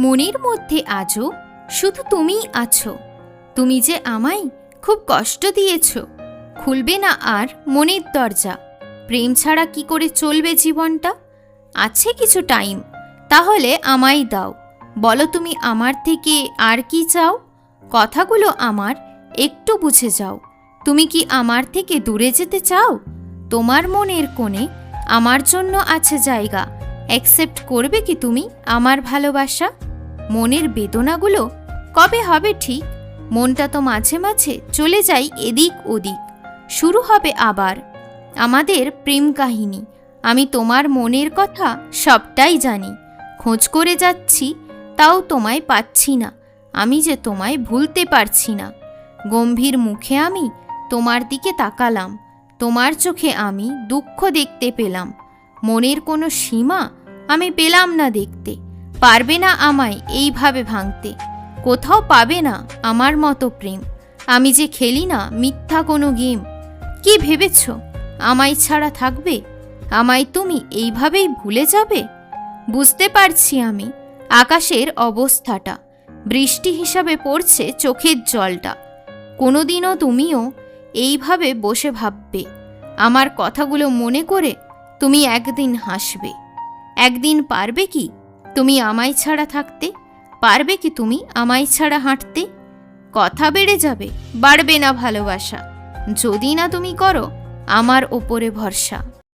মনের মধ্যে আজও শুধু তুমিই আছো। তুমি যে আমায় খুব কষ্ট দিয়েছ। খুলবে না আর মনের দরজা। প্রেম ছাড়া কি করে চলবে জীবনটা? আছে কিছু টাইম, তাহলে আমায় দাও। বলো তুমি আমার থেকে আর কি চাও? কথাগুলো আমার একটু বুঝে যাও। তুমি কি আমার থেকে দূরে যেতে চাও? তোমার মনের কোণে আমার জন্য আছে জায়গা। অ্যাকসেপ্ট করবে কি তুমি আমার ভালোবাসা? মনের বেদনাগুলো কবে হবে ঠিক? মনটা তো মাঝে মাঝে চলে যায় এদিক ওদিক। শুরু হবে আবার আমাদের প্রেম কাহিনী। আমি তোমার মনের কথা সবটাই জানি। খোঁজ করে যাচ্ছি, তাও তোমায় পাচ্ছি না। আমি যে তোমায় ভুলতে পারছি না। গম্ভীর মুখে আমি তোমার দিকে তাকালাম। তোমার চোখে আমি দুঃখ দেখতে পেলাম। মনের কোনো সীমা আমি পেলাম না দেখতে। পারবে না আমায় এইভাবে ভাঙতে। কোথাও পাবে না আমার মতো প্রেম। আমি যে খেলি না মিথ্যা কোনো গেম। কি ভেবেছ আমায় ছাড়া থাকবে? আমায় তুমি এইভাবেই ভুলে যাবে? বুঝতে পারছি আমি আকাশের অবস্থাটা। বৃষ্টি হিসাবে পড়ছে চোখের জলটা। কোনোদিনও তুমিও এইভাবে বসে ভাববে। আমার কথাগুলো মনে করে তুমি একদিন হাসবে। একদিন পারবে কি তুমি আমায় ছাড়া থাকতে? পারবে কি তুমি আমায় ছাড়া হাঁটতে? কথা বেড়ে যাবে, বাড়বে না ভালোবাসা, যদি না তুমি করো আমার ওপরে ভরসা।